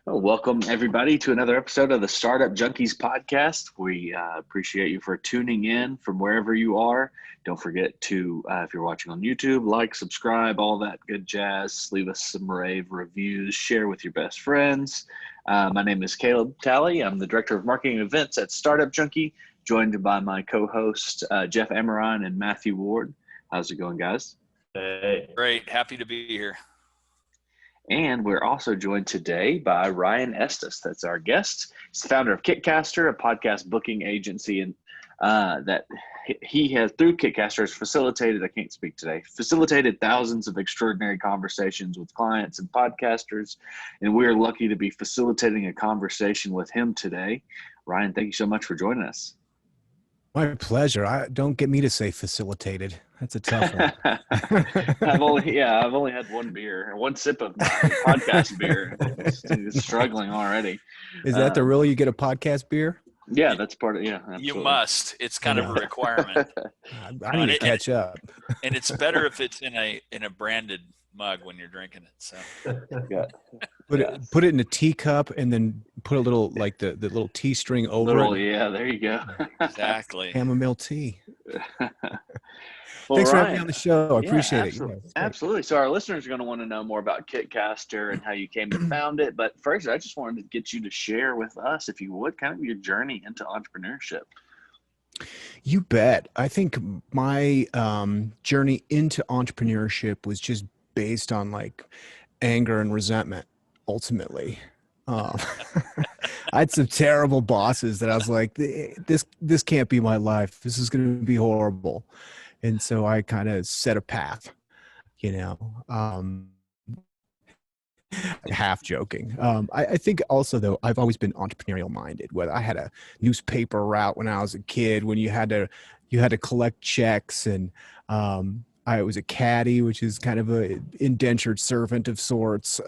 Well, welcome everybody to another episode of the Startup Junkies podcast. We appreciate you for tuning in from wherever you are. Don't forget to, if you're watching on YouTube, like, subscribe, all that good jazz. Leave us some rave reviews, share with your best friends. My name is Caleb Talley. I'm the Director of Marketing Events at Startup Junkie, joined by my co-host, Jeff Amerine and Matthew Ward. How's it going, guys? Hey. Great. Happy to be here. And we're also joined today by Ryan Estes. That's our guest. He's the founder of Kitcaster, a podcast booking agency, and that he has, through Kitcaster, has facilitated, I can't speak today, facilitated thousands of extraordinary conversations with clients and podcasters. And we're lucky to be facilitating a conversation with him today. Ryan, thank you so much for joining us. My pleasure. Don't get me to say facilitated. That's a tough one. I've only had one beer, one sip of my podcast beer. It's struggling already. Is that the rule? You get a podcast beer? Yeah, that's part of Absolutely. You must. It's kind of a requirement. I need to catch up. And it's better if it's in a branded mug when you're drinking it. So yeah. Put it in a teacup and then put a little, like the little tea string over it. Yeah, there you go. Exactly. Chamomile tea. Well, Thanks for Ryan, having me on the show. I appreciate absolutely. it. Absolutely. So our listeners are going to want to know more about Kitcaster and how you came to found it. But first, I just wanted to get you to share with us, if you would, kind of your journey into entrepreneurship. You bet. I think my journey into entrepreneurship was just based on like anger and resentment, ultimately. I had some terrible bosses that I was like, this can't be my life. This is going to be horrible. And so I kind of set a path, half joking. I think also though, I've always been entrepreneurial minded, whether I had a newspaper route when I was a kid, when you had to collect checks, and I was a caddy, which is kind of a indentured servant of sorts.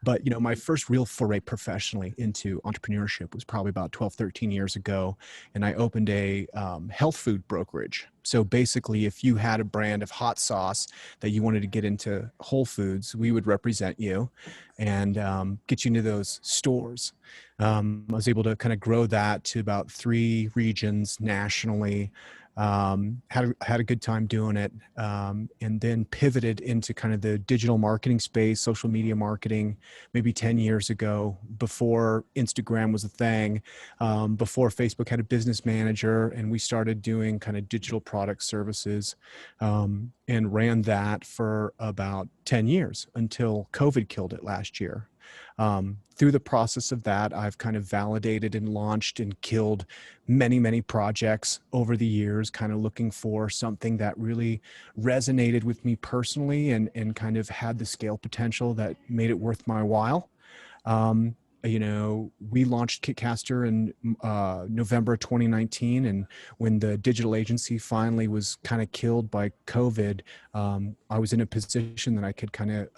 But, my first real foray professionally into entrepreneurship was probably about 12, 13 years ago. And I opened a health food brokerage. So basically, if you had a brand of hot sauce that you wanted to get into Whole Foods, we would represent you and get you into those stores. I was able to kind of grow that to about 3 regions nationally. Had a good time doing it, and then pivoted into kind of the digital marketing space, social media marketing, maybe 10 years ago, before Instagram was a thing, before Facebook had a business manager, and we started doing kind of digital product services, and ran that for about 10 years until COVID killed it last year. Through the process of that, I've kind of validated and launched and killed many, many projects over the years, kind of looking for something that really resonated with me personally and kind of had the scale potential that made it worth my while. We launched Kitcaster in November 2019. And when the digital agency finally was kind of killed by COVID, I was in a position that I could kind of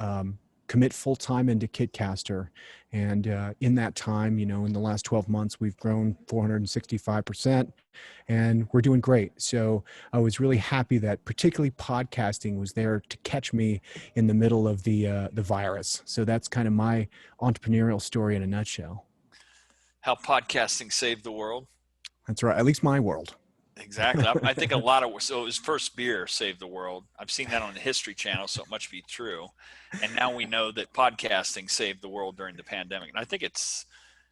commit full-time into Kitcaster. And in that time, in the last 12 months, we've grown 465%, and we're doing great. So I was really happy that particularly podcasting was there to catch me in the middle of the virus. So that's kind of my entrepreneurial story in a nutshell. How podcasting saved the world. That's right. At least my world. Exactly. I think so it was first beer saved the world. I've seen that on the History Channel, so it must be true. And now we know that podcasting saved the world during the pandemic. And I think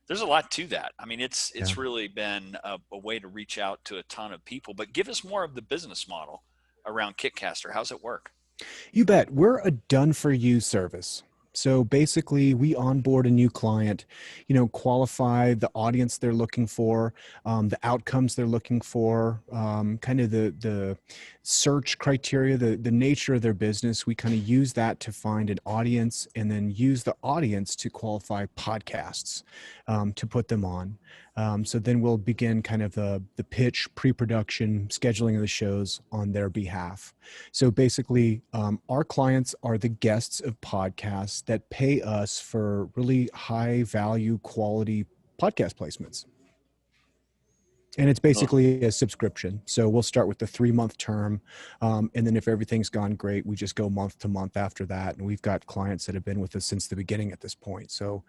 there's a lot to that. I mean, it's really been a way to reach out to a ton of people. But give us more of the business model around Kitcaster. How's it work? You bet. We're a done-for-you service. So basically, we onboard a new client, qualify the audience they're looking for, the outcomes they're looking for, kind of the search criteria, the nature of their business. We kind of use that to find an audience, and then use the audience to qualify podcasts to put them on. So then we'll begin kind of the pitch, pre-production, scheduling of the shows on their behalf. So basically, our clients are the guests of podcasts that pay us for really high value, quality podcast placements. And it's basically a subscription. So we'll start with the 3-month term. And then if everything's gone great, we just go month to month after that. And we've got clients that have been with us since the beginning at this point. So,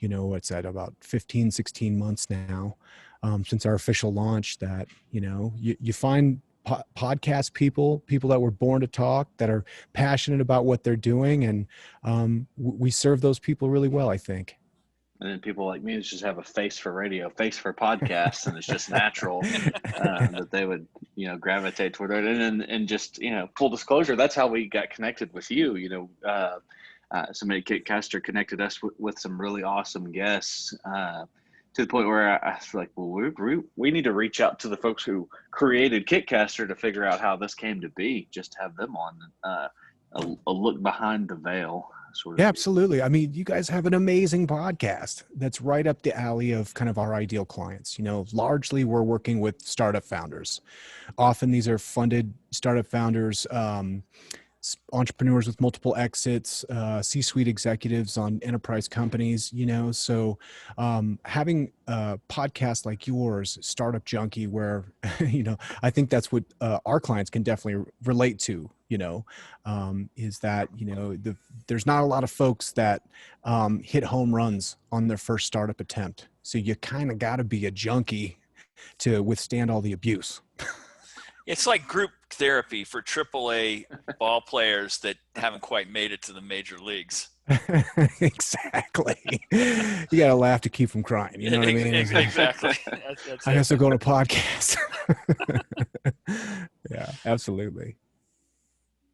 it's at about 15, 16 months now since our official launch that, you find podcast people that were born to talk, that are passionate about what they're doing. And we serve those people really well, I think. And then people like me just have a face for radio, face for podcasts, and it's just natural that they would, gravitate toward it. And just, full disclosure, that's how we got connected with you. Somebody at Kitcaster connected us with some really awesome guests to the point where I feel like, well, we need to reach out to the folks who created Kitcaster to figure out how this came to be. Just have them on a look behind the veil. Yeah, absolutely. I mean, you guys have an amazing podcast that's right up the alley of kind of our ideal clients. Largely we're working with startup founders. Often these are funded startup founders, entrepreneurs with multiple exits, C-suite executives on enterprise companies, so having a podcast like yours, Startup Junkie, where, I think that's what our clients can definitely relate to, is that, there's not a lot of folks that hit home runs on their first startup attempt. So you kind of got to be a junkie to withstand all the abuse. It's like group therapy for AAA ball players that haven't quite made it to the major leagues. Exactly. You got to laugh to keep from crying. You know what I mean? Exactly. That's I also go to podcast. Yeah, absolutely.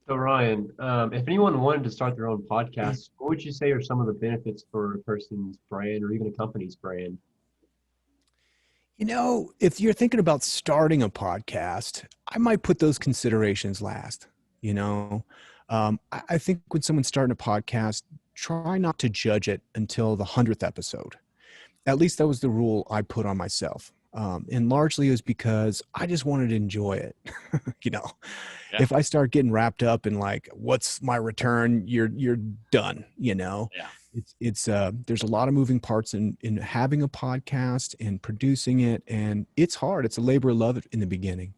So Ryan, if anyone wanted to start their own podcast, what would you say are some of the benefits for a person's brand or even a company's brand? If you're thinking about starting a podcast, I might put those considerations last. I think when someone's starting a podcast, try not to judge it until the 100th episode. At least that was the rule I put on myself. And largely it was because I just wanted to enjoy it. Yeah. If I start getting wrapped up in like, what's my return? You're done, Yeah. It's there's a lot of moving parts in having a podcast and producing it. And it's hard. It's a labor of love in the beginning,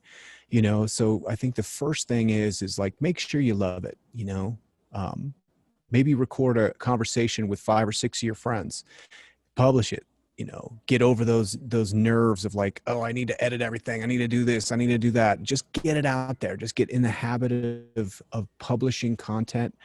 so I think the first thing is like, make sure you love it, maybe record a conversation with 5 or 6 of your friends, publish it, get over those nerves of like, oh, I need to edit everything. I need to do this. I need to do that. Just get it out there. Just get in the habit of publishing content.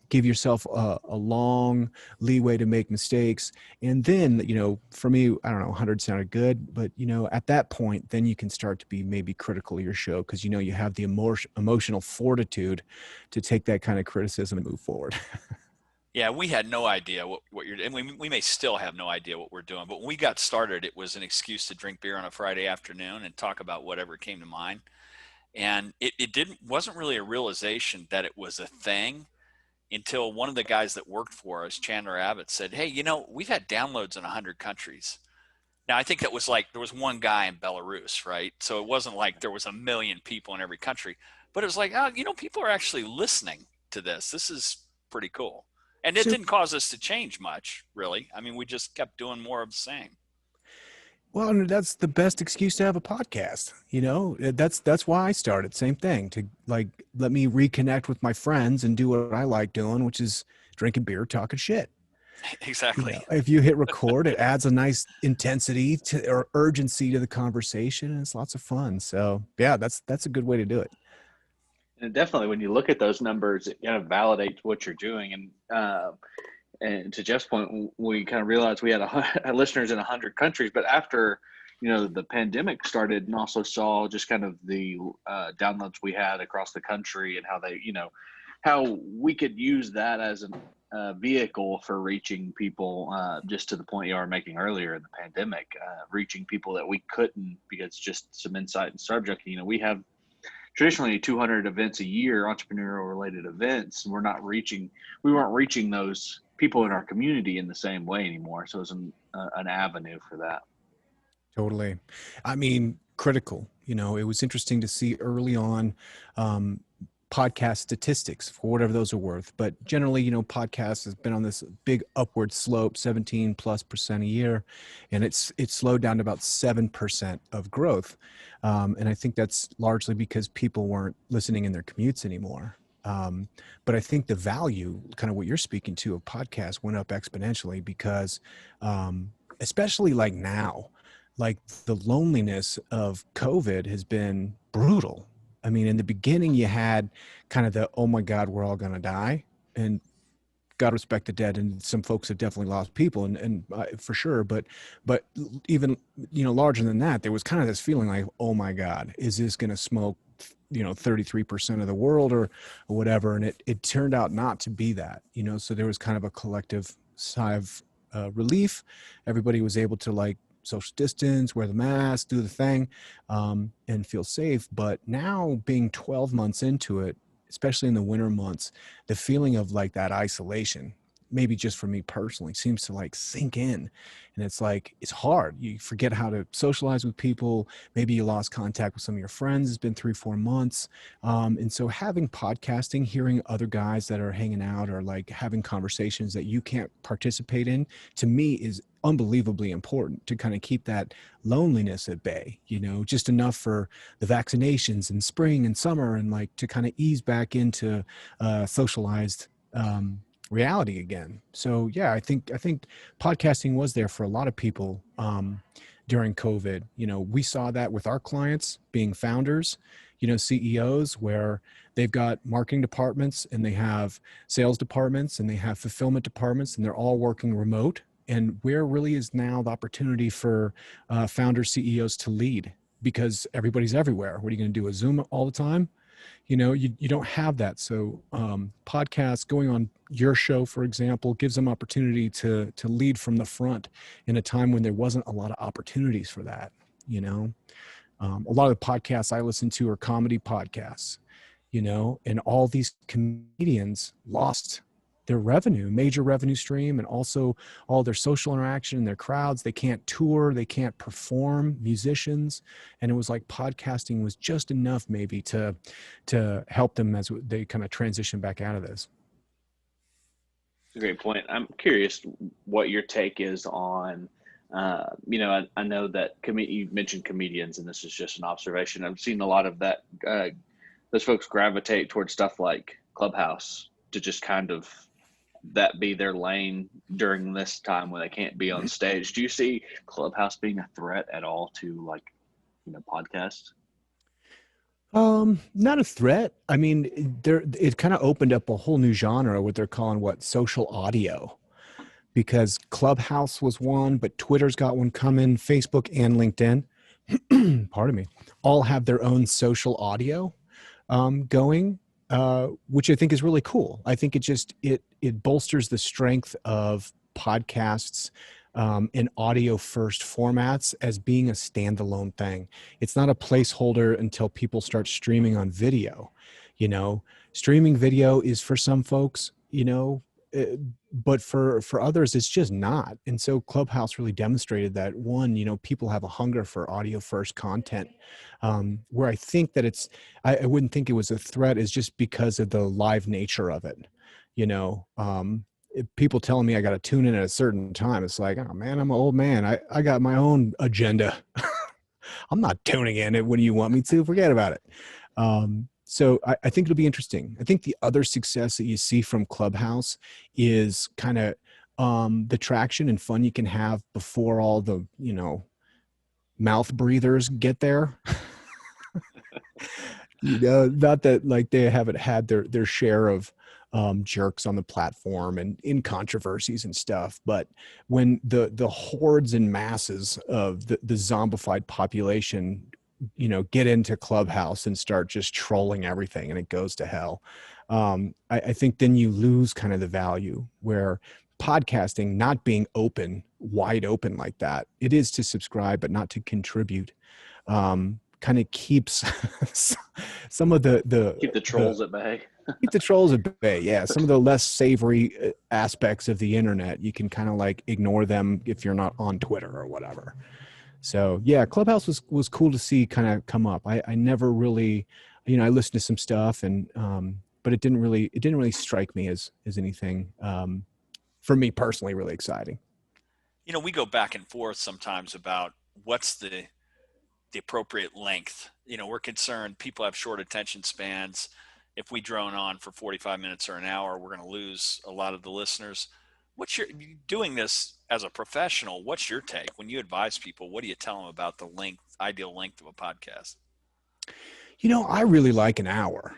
Give yourself a long leeway to make mistakes. And then, for me, I don't know, 100 sounded good, but at that point, then you can start to be maybe critical of your show. Cause you have the emotional fortitude to take that kind of criticism and move forward. Yeah, we had no idea what you're doing. We may still have no idea what we're doing, but when we got started, it was an excuse to drink beer on a Friday afternoon and talk about whatever came to mind. And it wasn't really a realization that it was a thing until one of the guys that worked for us, Chandler Abbott, said, hey, we've had downloads in 100 countries. Now, I think that was like, there was one guy in Belarus, right? So it wasn't like there was a million people in every country, but it was like, oh, people are actually listening to this. This is pretty cool. And it didn't cause us to change much, really. I mean, we just kept doing more of the same. Well, and that's the best excuse to have a podcast. That's why I started. Same thing, to like, let me reconnect with my friends and do what I like doing, which is drinking beer, talking shit. Exactly. If you hit record, it adds a nice intensity or urgency to the conversation, and it's lots of fun. So yeah, that's a good way to do it. And definitely, when you look at those numbers, it kind of validates what you're doing. And to Jeff's point, we kind of realized we had listeners in 100 countries. But after, the pandemic started, and also saw just kind of the downloads we had across the country, and how they, how we could use that as a vehicle for reaching people, just to the point you were making earlier in the pandemic, reaching people that we couldn't, because just some insight and subject. We have traditionally 200 events a year, entrepreneurial related events. And we weren't reaching those people in our community in the same way anymore. So it was an avenue for that. Totally. I mean, critical, it was interesting to see early on, podcast statistics for whatever those are worth. But generally, podcasts has been on this big upward slope, 17+% a year, and it's slowed down to about 7% of growth. And I think that's largely because people weren't listening in their commutes anymore. But I think the value, kind of what you're speaking to, of podcasts went up exponentially because, especially like now, like the loneliness of COVID has been brutal. I mean, in the beginning, you had kind of the, oh my God, we're all going to die. And God respect the dead. And some folks have definitely lost people and for sure. But even, larger than that, there was kind of this feeling like, oh my God, is this going to smoke, 33% of the world or whatever. And it turned out not to be that, so there was kind of a collective sigh of relief. Everybody was able to like social distance, wear the mask, do the thing, and feel safe. But now being 12 months into it, especially in the winter months, the feeling of like that isolation, maybe just for me personally, seems to like sink in. And it's like, it's hard. You forget how to socialize with people. Maybe you lost contact with some of your friends. It's been 3-4 months. And so having podcasting, hearing other guys that are hanging out or like having conversations that you can't participate in, to me is unbelievably important to kind of keep that loneliness at bay, just enough for the vaccinations in spring and summer and like to kind of ease back into socialized reality again. So yeah, I think podcasting was there for a lot of people during COVID. We saw that with our clients being founders, CEOs, where they've got marketing departments and they have sales departments and they have fulfillment departments and they're all working remote. And where really is now the opportunity for founder CEOs to lead, because everybody's everywhere. What are you going to do, a Zoom all the time? You don't have that. So podcasts, going on your show, for example, gives them opportunity to lead from the front in a time when there wasn't a lot of opportunities for that. A lot of the podcasts I listen to are comedy podcasts, and all these comedians lost their major revenue stream, and also all their social interaction and their crowds. They can't tour, they can't perform, musicians. And it was like podcasting was just enough maybe to help them as they kind of transition back out of this. Great point. I'm curious what your take is on, I know that you mentioned comedians, and this is just an observation. I've seen a lot of that, those folks gravitate towards stuff like Clubhouse to just kind of that be their lane during this time when they can't be on stage. Do you see Clubhouse being a threat at all to podcasts? Not a threat. I mean, it kind of opened up a whole new genre, what they're calling social audio, because Clubhouse was one, but Twitter's got one coming, Facebook and LinkedIn, pardon me, all have their own social audio going. Which I think is really cool. I think it bolsters the strength of podcasts in audio first formats as being a standalone thing. It's not a placeholder until people start streaming on video. Streaming video is for some folks, but for others, it's just not. And so Clubhouse really demonstrated that. One, people have a hunger for audio first content, where I think that I wouldn't think it was a threat, is just because of the live nature of it. People telling me I got to tune in at a certain time. It's like, oh man, I'm an old man. I got my own agenda. I'm not tuning in. When do you want me to? Forget about it. So I think it'll be interesting. I think the other success that you see from Clubhouse is kind of the traction and fun you can have before all the, mouth breathers get there. Not that like they haven't had their share of jerks on the platform and in controversies and stuff. But when the hordes and masses of the zombified population get into Clubhouse and start just trolling everything and it goes to hell. I think then you lose kind of the value, where podcasting not being wide open like that, it is to subscribe, but not to contribute. Kind of keeps some of keep the trolls at bay. Keep the trolls at bay. Yeah. Some of the less savory aspects of the internet, you can kind of like ignore them if you're not on Twitter or whatever. So yeah, Clubhouse was cool to see kind of come up. I never really, I listened to some stuff, and but it didn't really strike me as anything for me personally really exciting. We go back and forth sometimes about what's the appropriate length. We're concerned people have short attention spans. If we drone on for 45 minutes or an hour, we're going to lose a lot of the listeners. Doing this as a professional, what's your take when you advise people? What do you tell them about the ideal length of a podcast? I really like an hour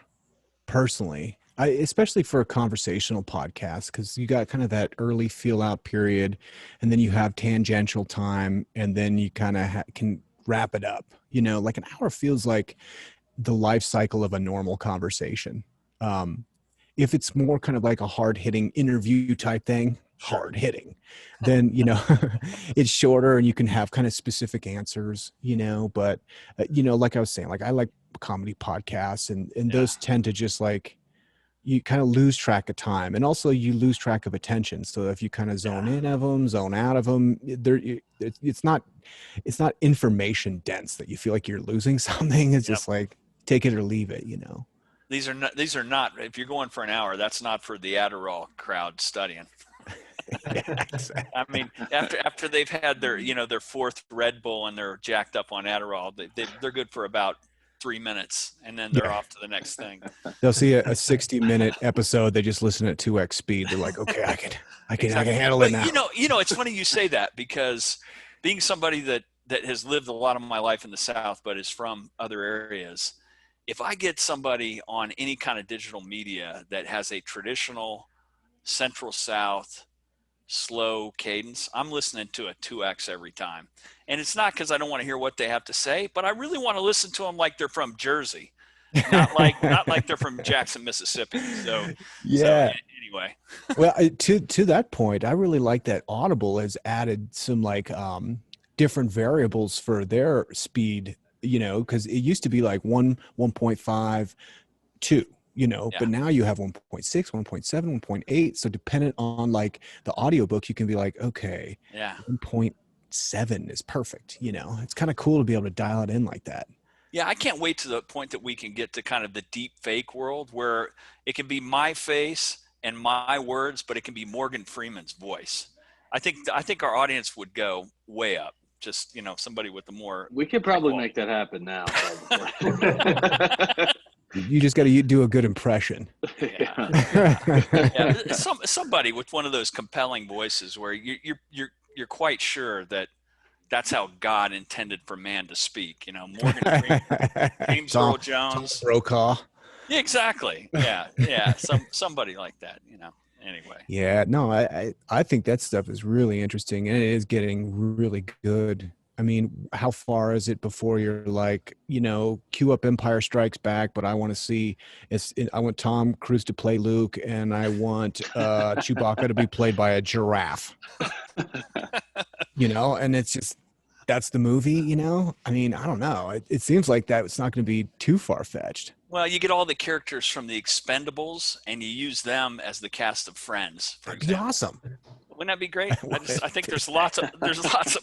personally, especially for a conversational podcast, because you got kind of that early feel out period, and then you have tangential time, and then you kind of can wrap it up. Like an hour feels like the life cycle of a normal conversation. If it's more kind of like a hard hitting interview type thing, hard hitting, then, it's shorter and you can have kind of specific answers, but, like I was saying, like I like comedy podcasts, and those tend to just like, you kind of lose track of time, and also you lose track of attention. So if you kind of zone in of them, zone out of them, it's not information dense that you feel like you're losing something. It's just like, take it or leave it, These are not, if you're going for an hour, that's not for the Adderall crowd studying. Yeah, exactly. I mean, after they've had their, their fourth Red Bull and they're jacked up on Adderall, they're good for about 3 minutes, and then they're off to the next thing. They'll see a 60-minute episode. They just listen at 2x speed. They're like, okay, I can handle it now. It's funny you say that, because being somebody that has lived a lot of my life in the South, but is from other areas, if I get somebody on any kind of digital media that has a traditional Central South slow cadence, I'm listening to a 2x every time. And it's not because I don't want to hear what they have to say, but I really want to listen to them like they're from Jersey, not like they're from Jackson, Mississippi. So anyway. Well, to that point, I really like that Audible has added some like different variables for their speed, because it used to be like 1.5, 2. But now you have 1.6, 1.7, 1.8. So dependent on like the audiobook, you can be like, okay, 1.7 is perfect. It's kind of cool to be able to dial it in like that. Yeah. I can't wait to the point that we can get to kind of the deep fake world where it can be my face and my words, but it can be Morgan Freeman's voice. I think our audience would go way up. Just, somebody with the more. We could probably make that happen now. You just got to do a good impression. Somebody with one of those compelling voices where you're quite sure that that's how God intended for man to speak. Morgan Freeman, James Earl Jones, Brokaw. Yeah, exactly. Yeah. Somebody like that. Anyway. Yeah. No, I think that stuff is really interesting, and it is getting really good. I mean, how far is it before you're like, cue up Empire Strikes Back, but I want to see, I want Tom Cruise to play Luke, and I want Chewbacca to be played by a giraffe, and it's just, that's the movie, I mean, I don't know. It seems like that it's not going to be too far-fetched. Well, you get all the characters from the Expendables, and you use them as the cast of Friends, for example. That'd be awesome. Wouldn't that be great? I think there's lots of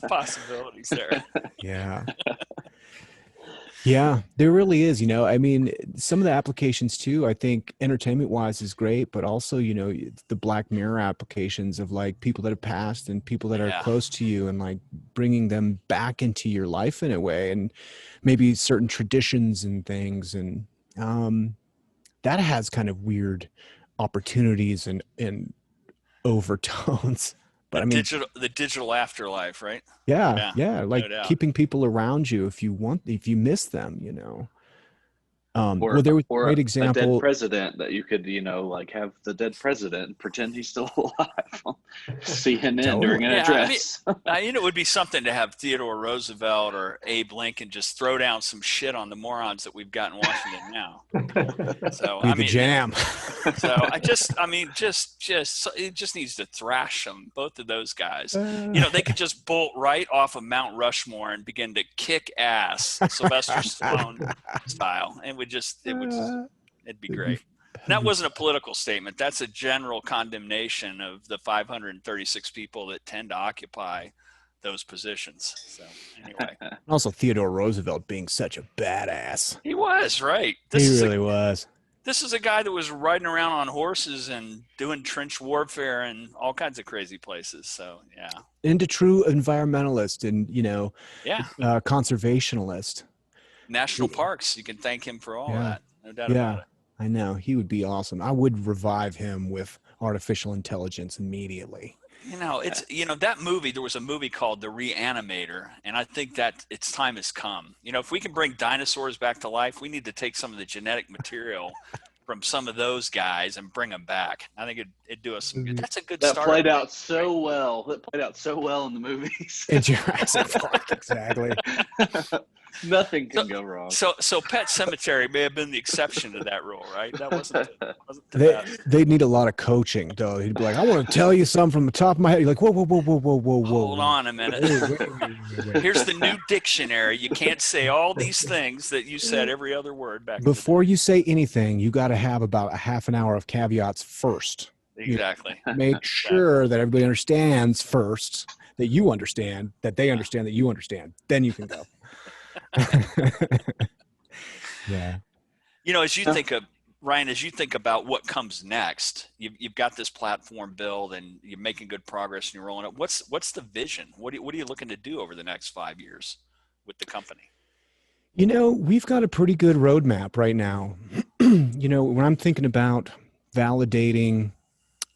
possibilities there. Yeah. Yeah, there really is. I mean, some of the applications too, I think entertainment wise is great, but also, the Black Mirror applications of like people that have passed and people that are close to you, and like bringing them back into your life in a way, and maybe certain traditions and things. And that has kind of weird opportunities and overtones. But the digital afterlife, right? Yeah. Like keeping people around you if you miss them, there was a great example. A dead president that you could, like have the dead president and pretend he's still alive on CNN during an address. It would be something to have Theodore Roosevelt or Abe Lincoln just throw down some shit on the morons that we've got in Washington now. So the jam. So it just needs to thrash them, both of those guys. They could just bolt right off of Mount Rushmore and begin to kick ass, Sylvester Stallone style, and it'd be great. And that wasn't a political statement. That's a general condemnation of the 536 people that tend to occupy those positions. So anyway, Also, Theodore Roosevelt being such a badass. he was right. He really was. This is a guy that was riding around on horses and doing trench warfare and all kinds of crazy places. So yeah, And a true environmentalist and, you know, conservationalist. National parks, you can thank him for all that. No doubt about it. I know. He would be awesome. I would revive him with artificial intelligence immediately. You know, it's, you know, that movie, there was a movie called The ReAnimator, and I think that its time has come. You know, if we can bring dinosaurs back to life, we need to take some of the genetic material from some of those guys and bring them back. I think it'd do us some good. That's a good start. That played out so well. That played out so well in the movies. In Jurassic Park, exactly. Nothing can go wrong. So Pet Cemetery may have been the exception to that rule, right? That wasn't they'd need a lot of coaching, though. He'd be like, I want to tell you something from the top of my head. You're like, whoa. Hold on a minute. Wait. Here's the new dictionary. You can't say all these things that you said every other word back. Before you say anything, you got to have about a half an hour of caveats first. Exactly. Make sure that everybody understands first, that you understand, that they understand, that you understand. Then you can go. Yeah. You know, as you think of, Ryan, as you think about what comes next, you've got this platform built and you're making good progress and you're rolling up. What's the vision? What are you looking to do over the next 5 years with the company? You know, we've got a pretty good roadmap right now. You know, when I'm thinking about validating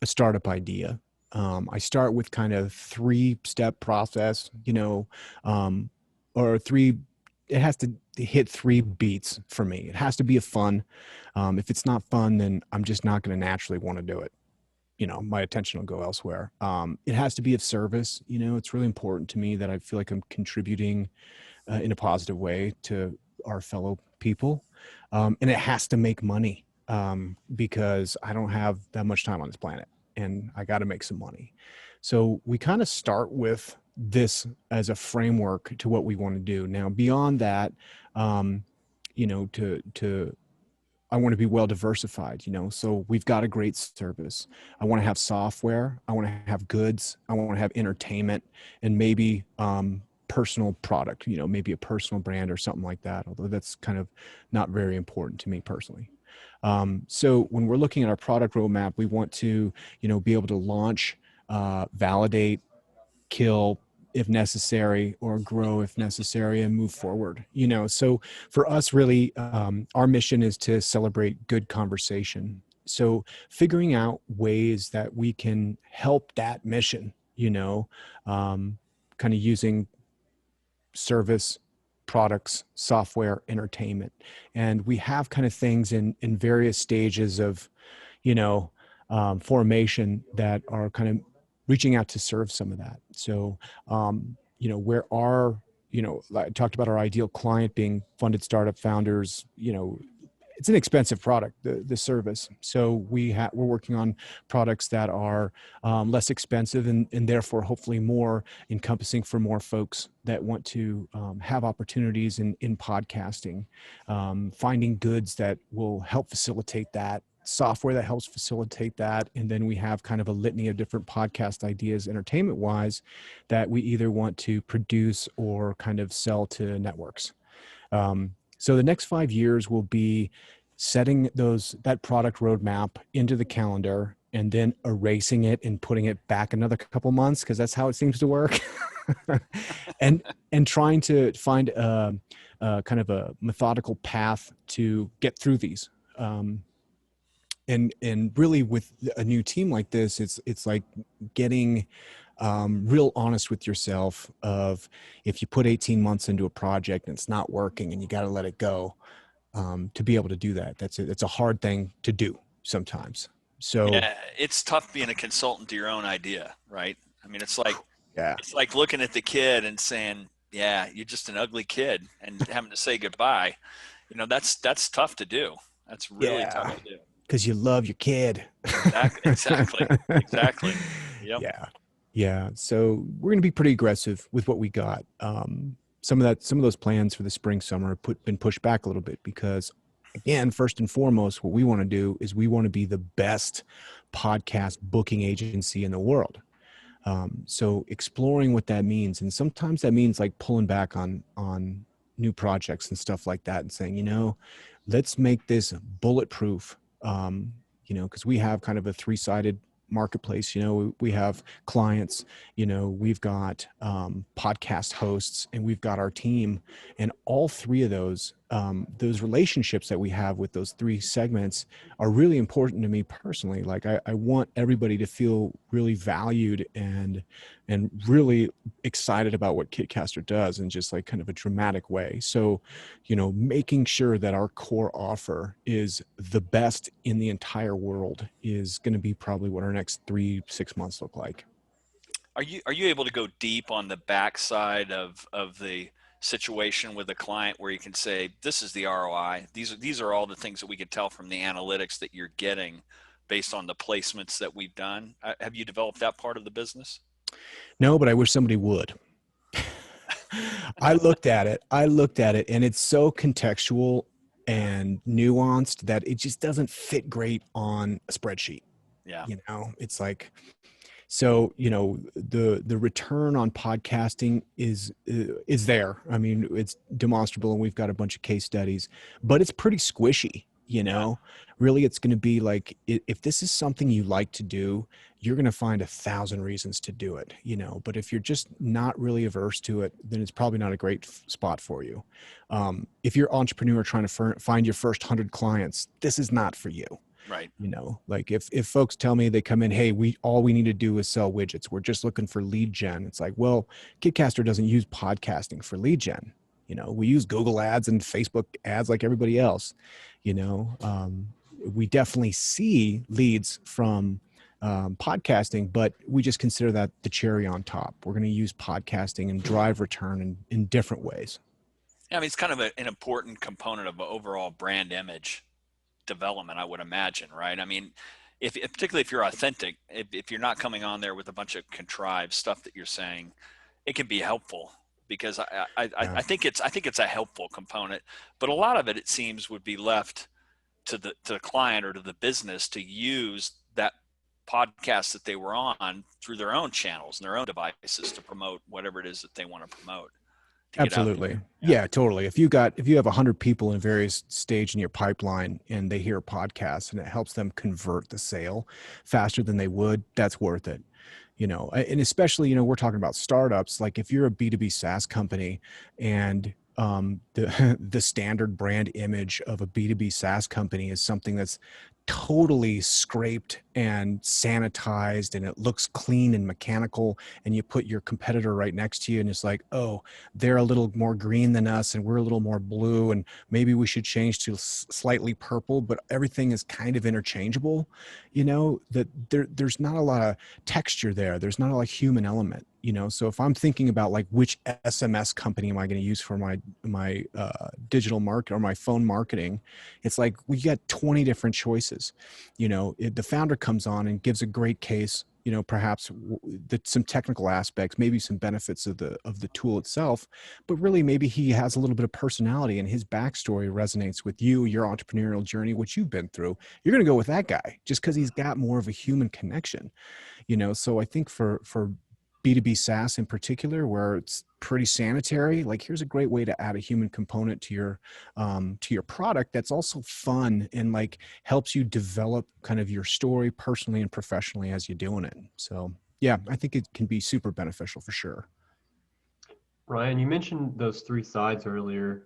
a startup idea, I start with kind of 3-step process, you know, or it has to hit 3 beats for me. It has to be a fun. If it's not fun, then I'm just not going to naturally want to do it. You know, my attention will go elsewhere. It has to be of service. You know, it's really important to me that I feel like I'm contributing in a positive way to our fellow people. And it has to make money because I don't have that much time on this planet and I got to make some money. So we kind of start with this as a framework to what we want to do. Now, beyond that, you know, I want to be well diversified, you know, so we've got a great service. I want to have software. I want to have goods. I want to have entertainment and maybe personal product, you know, maybe a personal brand or something like that, although that's kind of not very important to me personally. So when we're looking at our product roadmap, we want to, you know, be able to launch, validate, kill if necessary, or grow if necessary, and move forward. You know, so for us, really, our mission is to celebrate good conversation. So figuring out ways that we can help that mission, you know, kind of using service, products, software, entertainment. And we have kind of things in various stages of, you know, formation that are kind of reaching out to serve some of that. So, you know, you know, I talked about our ideal client being funded startup founders. You know, it's an expensive product, the service. So we're working on products that are less expensive and therefore hopefully more encompassing for more folks that want to have opportunities in podcasting, finding goods that will help facilitate that, software that helps facilitate that. And then we have kind of a litany of different podcast ideas, entertainment wise, that we either want to produce or kind of sell to networks. So the next 5 years will be setting that product roadmap into the calendar and then erasing it and putting it back another couple months, because that's how it seems to work. and trying to find a kind of a methodical path to get through these. And really with a new team like this, it's like getting real honest with yourself of if you put 18 months into a project and it's not working and you got to let it go, to be able to do that. It's a hard thing to do sometimes. So yeah, it's tough being a consultant to your own idea, right? I mean, it's like, yeah, it's like looking at the kid and saying, yeah, you're just an ugly kid, and having to say goodbye. You know, that's tough to do. That's really tough to do. Because you love your kid. Exactly. Yep. Yeah. So we're going to be pretty aggressive with what we got. Some of those plans for the spring, summer have been pushed back a little bit because, again, first and foremost, what we want to do is we want to be the best podcast booking agency in the world. So exploring what that means, and sometimes that means like pulling back on new projects and stuff like that, and saying, let's make this bulletproof. Because we have kind of a three-sided marketplace. We have clients, we've got podcast hosts, and we've got our team, and all three of those relationships that we have with those three segments are really important to me personally. Like I want everybody to feel really valued and really excited about what Kitcaster does in just like kind of a dramatic way. So, making sure that our core offer is the best in the entire world is going to be probably what our next 3-6 months look like. Are you able to go deep on the backside of the situation with a client where you can say, this is the ROI, these are all the things that we could tell from the analytics that you're getting based on the placements that we've done? Have you developed that part of the business? No, but I wish somebody would. I looked at it and it's so contextual and nuanced that it just doesn't fit great on a spreadsheet. Yeah. It's like, so, the return on podcasting is there. I mean, it's demonstrable, and we've got a bunch of case studies, but it's pretty squishy, Yeah. Really, it's going to be like, if this is something you like to do, you're going to find 1,000 reasons to do it, but if you're just not really averse to it, then it's probably not a great spot for you. If you're an entrepreneur trying to find your first 100 clients, this is not for you. Right. Like if folks tell me they come in, hey, all we need to do is sell widgets, we're just looking for lead gen. It's like, well, Kitcaster doesn't use podcasting for lead gen. We use Google ads and Facebook ads like everybody else. We definitely see leads from podcasting, but we just consider that the cherry on top. We're going to use podcasting and drive return in different ways. Yeah, I mean, it's kind of an important component of overall brand image development, I would imagine, right? I mean, particularly if you're authentic, if you're not coming on there with a bunch of contrived stuff that you're saying, it can be helpful, because I think it's a helpful component, but a lot of it seems would be left to the client or to the business to use that podcast that they were on through their own channels and their own devices to promote whatever it is that they want to promote. Absolutely. Yeah, totally. If you have 100 people in various stage in your pipeline and they hear a podcast and it helps them convert the sale faster than they would, that's worth it. And especially, we're talking about startups. Like if you're a B2B SaaS company and the standard brand image of a B2B SaaS company is something that's totally scraped and sanitized and it looks clean and mechanical, and you put your competitor right next to you and it's like, oh, they're a little more green than us and we're a little more blue and maybe we should change to slightly purple, but everything is kind of interchangeable, that there's not a lot of texture there. There's not a lot of human element. So if I'm thinking about like which SMS company am I going to use for my digital market or my phone marketing, it's like we got 20 different choices. The founder comes on and gives a great case, perhaps some technical aspects, maybe some benefits of the tool itself, but really maybe he has a little bit of personality and his backstory resonates with you, your entrepreneurial journey, what you've been through. You're going to go with that guy just because he's got more of a human connection. So I think for B2B SaaS in particular, where it's pretty sanitary, like here's a great way to add a human component to your product that's also fun and like helps you develop kind of your story personally and professionally as you're doing it. So yeah, I think it can be super beneficial for sure. Ryan, you mentioned those three sides earlier.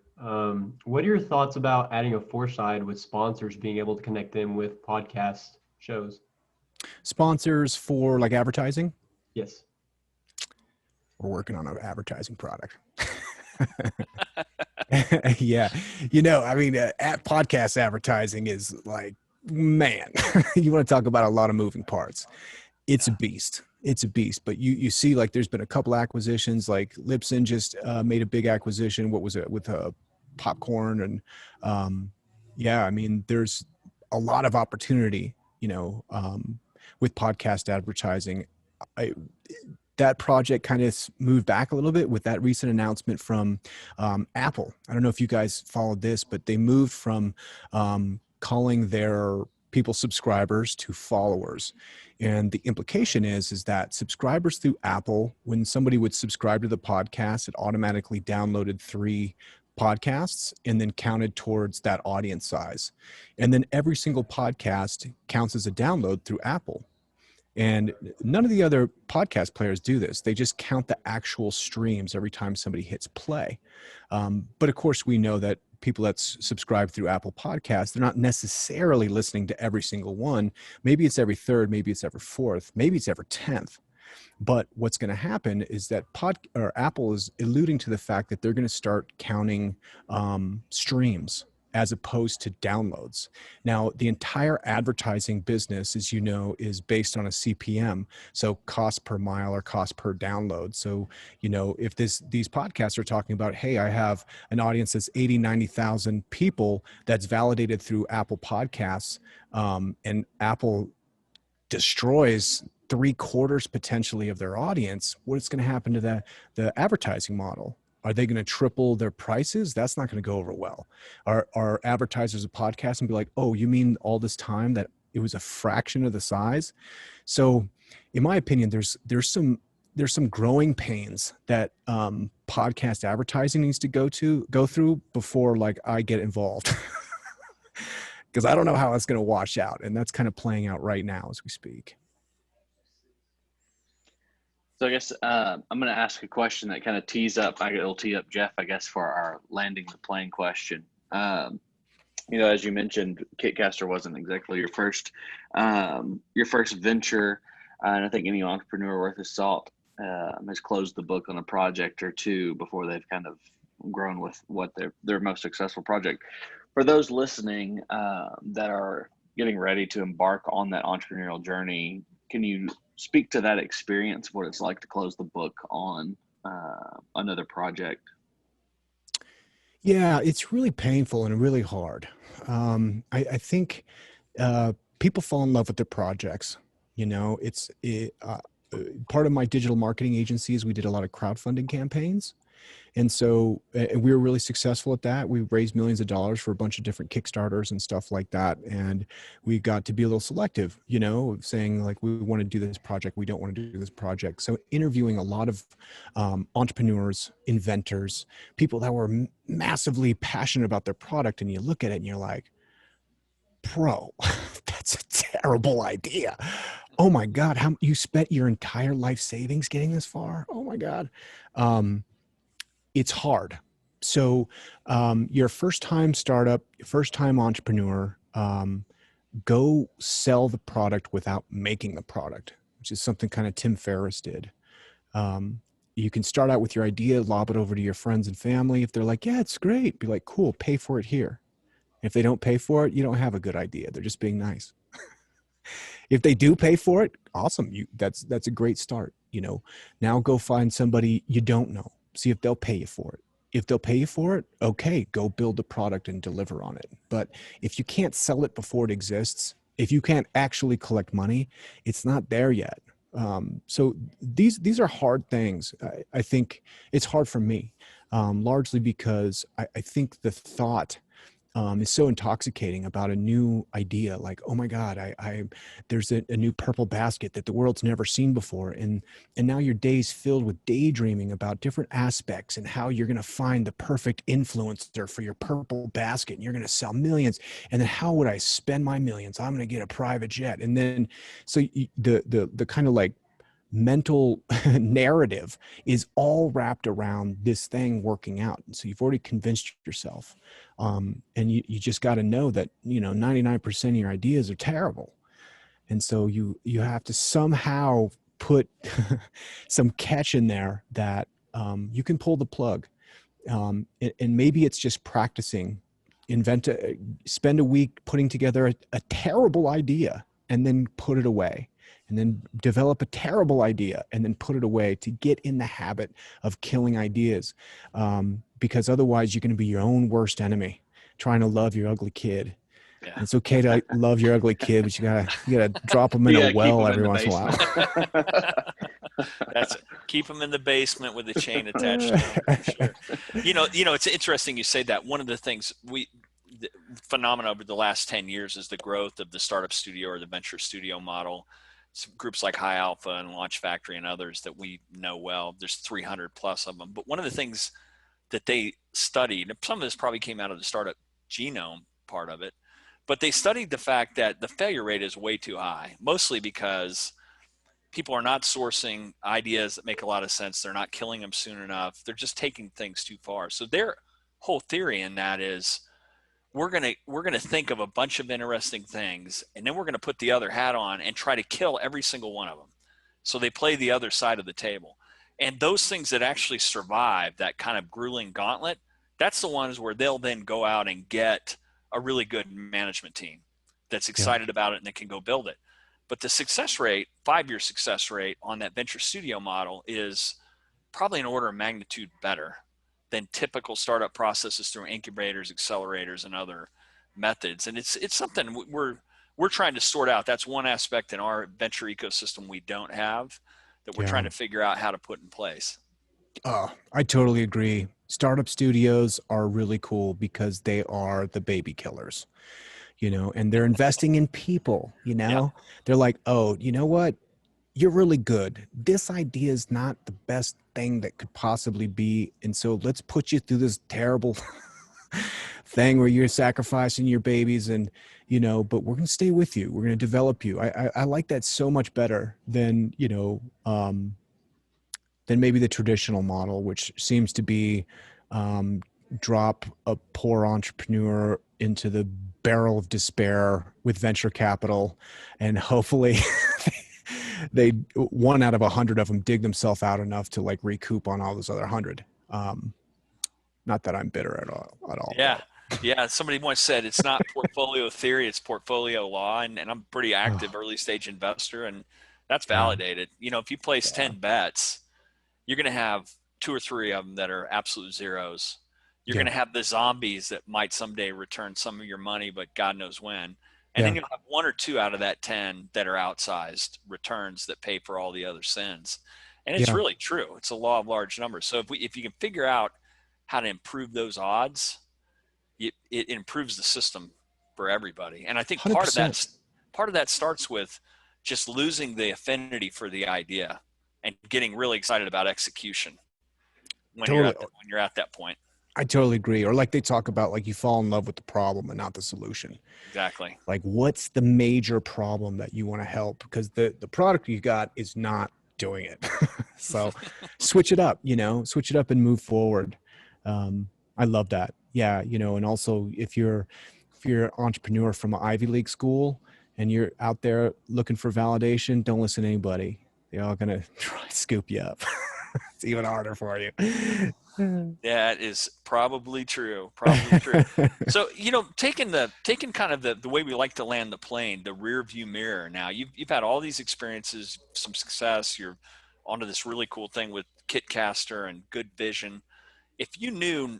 What are your thoughts about adding a fourth side with sponsors being able to connect them with podcast shows? Sponsors for like advertising? Yes. We're working on an advertising product. Yeah. I mean, at podcast advertising is like, man, you want to talk about a lot of moving parts. It's a beast. But you see, like, there's been a couple acquisitions, like Libsyn just made a big acquisition. What was it with popcorn? And yeah, I mean, there's a lot of opportunity, with podcast advertising. That project kind of moved back a little bit with that recent announcement from Apple. I don't know if you guys followed this, but they moved from calling their people's subscribers to followers. And the implication is that subscribers through Apple, when somebody would subscribe to the podcast, it automatically downloaded 3 podcasts and then counted towards that audience size. And then every single podcast counts as a download through Apple. And none of the other podcast players do this. They just count the actual streams every time somebody hits play. But of course, we know that people that subscribe through Apple Podcasts, they're not necessarily listening to every single one. Maybe it's every third, maybe it's every fourth, maybe it's every 10th. But what's going to happen is that Apple is alluding to the fact that they're going to start counting streams as opposed to downloads. Now, the entire advertising business, as you know, is based on a CPM, so cost per mile or cost per download. So, you know, if these podcasts are talking about, hey, I have an audience that's 80, 90,000 people that's validated through Apple Podcasts, and Apple destroys 3/4 potentially of their audience, what's going to happen to the advertising model? Are they going to triple their prices? That's not going to go over well. Are advertisers of podcasts and be like, oh, you mean all this time that it was a fraction of the size? So in my opinion, there's some growing pains that podcast advertising needs to go through before like I get involved. Because I don't know how it's going to wash out. And that's kind of playing out right now as we speak. So I guess I'm going to ask a question that kind of it'll tee up Jeff, I guess, for our landing the plane question. You know, as you mentioned, Kitcaster wasn't exactly your first venture. And I think any entrepreneur worth his salt has closed the book on a project or two before they've kind of grown with what their most successful project. For those listening that are getting ready to embark on that entrepreneurial journey, can you speak to that experience, what it's like to close the book on another project? Yeah, it's really painful and really hard. I think people fall in love with their projects. You know, part of my digital marketing agency is we did a lot of crowdfunding campaigns. And so we were really successful at that. We raised millions of dollars for a bunch of different Kickstarters and stuff like that. And we got to be a little selective, you know, saying like, we want to do this project. We don't want to do this project. So interviewing a lot of entrepreneurs, inventors, people that were massively passionate about their product. And you look at it and you're like, bro, that's a terrible idea. Oh my God, how you spent your entire life savings getting this far? Oh my God. It's hard. So your first time startup, first time entrepreneur, go sell the product without making the product, which is something kind of Tim Ferriss did. You can start out with your idea, lob it over to your friends and family. If they're like, yeah, it's great, be like, cool, pay for it here. If they don't pay for it, you don't have a good idea. They're just being nice. If they do pay for it, awesome. That's a great start. You know, now go find somebody you don't know. See if they'll pay you for it. If they'll pay you for it, okay, go build the product and deliver on it. But if you can't sell it before it exists, if you can't actually collect money, it's not there yet. So these are hard things. I think it's hard for me, largely because I think the thought is so intoxicating about a new idea. Like, oh my God, there's a new purple basket that the world's never seen before. And now your day's filled with daydreaming about different aspects and how you're going to find the perfect influencer for your purple basket. And you're going to sell millions. And then how would I spend my millions? I'm going to get a private jet. And then, so the kind of like mental narrative is all wrapped around this thing working out. And so you've already convinced yourself. And you just got to know that, you know, 99% of your ideas are terrible. And so you have to somehow put some catch in there that you can pull the plug. And maybe it's just practicing, spend a week putting together a terrible idea and then put it away. And then develop a terrible idea and then put it away to get in the habit of killing ideas. Because otherwise you're going to be your own worst enemy trying to love your ugly kid. Yeah. It's okay to love your ugly kid, but you gotta drop them in a well every once in a while. That's it. Keep them in the basement with a chain attached to them, for sure. You know, it's interesting you say that. One of the things phenomenon over the last 10 years is the growth of the startup studio or the venture studio model. Some groups like High Alpha and Launch Factory and others that we know well, there's 300 plus of them. But one of the things that they studied, some of this probably came out of the startup genome part of it, but they studied the fact that the failure rate is way too high, mostly because people are not sourcing ideas that make a lot of sense. They're not killing them soon enough. They're just taking things too far. So their whole theory in that is we're gonna think of a bunch of interesting things, and then we're gonna put the other hat on and try to kill every single one of them. So they play the other side of the table. And those things that actually survive that kind of grueling gauntlet, that's the ones where they'll then go out and get a really good management team that's excited about it and that can go build it. But the success rate, 5-year success rate on that venture studio model is probably an order of magnitude better than typical startup processes through incubators, accelerators, and other methods. And it's something we're trying to sort out. That's one aspect in our venture ecosystem we don't have that we're trying to figure out how to put in place. Oh, I totally agree. Startup studios are really cool because they are the baby killers, and they're investing in people, They're like, oh, you know what? You're really good. This idea is not the best thing that could possibly be. And so let's put you through this terrible thing where you're sacrificing your babies and, but we're going to stay with you. We're going to develop you. I like that so much better than, than maybe the traditional model, which seems to be drop a poor entrepreneur into the barrel of despair with venture capital, and hopefully they 1 out of 100 of them dig themselves out enough to like recoup on all those other 100. Not that I'm bitter at all. Yeah. Yeah. Somebody once said it's not portfolio theory, it's portfolio law. And I'm a pretty active early stage investor, and that's validated. If you place 10 bets, you're going to have 2 or 3 of them that are absolute zeros. You're going to have the zombies that might someday return some of your money, but God knows when. And then you'll have 1 or 2 out of that 10 that are outsized returns that pay for all the other sins. And it's really true. It's a law of large numbers. So if you can figure out how to improve those odds, it improves the system for everybody. And I think 100%. part of that starts with just losing the affinity for the idea and getting really excited about execution when you're at that point. I totally agree. Or like they talk about, like, you fall in love with the problem and not the solution. Exactly. Like, what's the major problem that you want to help? Because the product you got is not doing it. So switch it up, switch it up and move forward. I love that. Yeah. And also if you're an entrepreneur from an Ivy League school and you're out there looking for validation, don't listen to anybody. They're all going to try to scoop you up. It's even harder for you. That is probably true. Probably true. So, taking kind of the way we like to land the plane, the rear view mirror. Now you've had all these experiences, some success. You're onto this really cool thing with Kitcaster and good vision. If you knew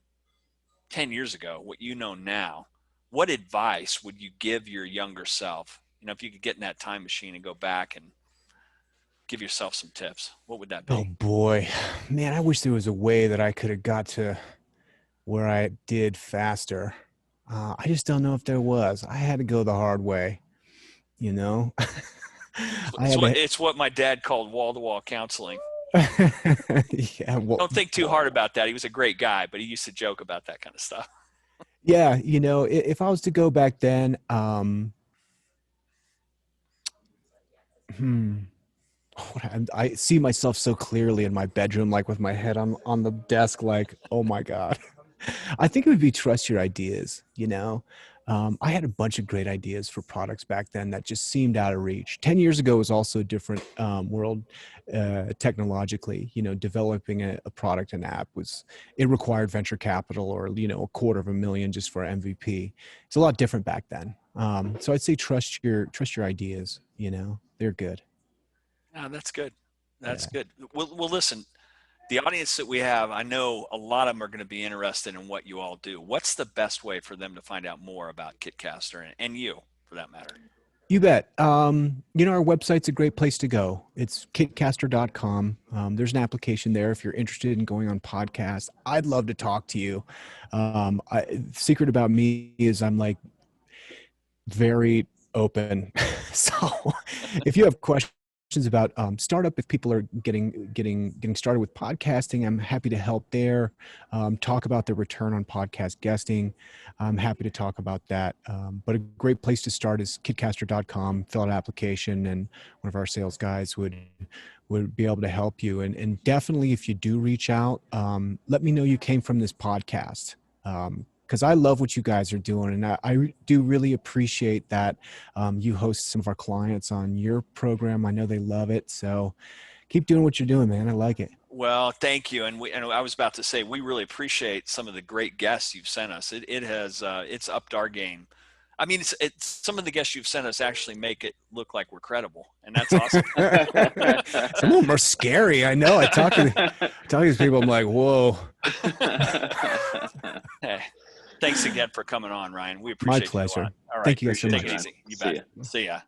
10 years ago what you know now, what advice would you give your younger self? If you could get in that time machine and go back and give yourself some tips, what would that be? Oh boy, man, I wish there was a way that I could have got to where I did faster. I just don't know if there was. I had to go the hard way, It's what my dad called wall-to-wall counseling. Don't think too hard about that. He was a great guy, but he used to joke about that kind of stuff. Yeah, if I was to go back then, I see myself so clearly in my bedroom, like with my head on the desk, like, oh my God. I think it would be trust your ideas. I had a bunch of great ideas for products back then that just seemed out of reach. 10 years ago was also a different world technologically. Developing a product, an app, it required venture capital or, $250,000 just for MVP. It's a lot different back then. So I'd say trust your ideas. They're good. Oh, that's good. That's good. Well, listen, the audience that we have, I know a lot of them are going to be interested in what you all do. What's the best way for them to find out more about Kitcaster and you, for that matter? You bet. Our website's a great place to go. It's kitcaster.com. There's an application there if you're interested in going on podcasts. I'd love to talk to you. Secret about me is I'm like very open. So if you have questions about startup, if people are getting started with podcasting, I'm happy to help there. Talk about the return on podcast guesting. I'm happy to talk about that. But a great place to start is kitcaster.com. Fill out an application, and one of our sales guys would be able to help you. And definitely, if you do reach out, let me know you came from this podcast. Because I love what you guys are doing, and I do really appreciate that you host some of our clients on your program. I know they love it, so keep doing what you're doing, man. I like it. Well, thank you. And I was about to say, we really appreciate some of the great guests you've sent us. It has it's upped our game. I mean, it's some of the guests you've sent us actually make it look like we're credible, and that's awesome. Some of them are scary. I know. I talk to these people. I'm like, whoa. Hey, thanks again for coming on, Ryan. We appreciate it. My pleasure. All right. Thank you guys so much. Take it easy. You bet. See ya.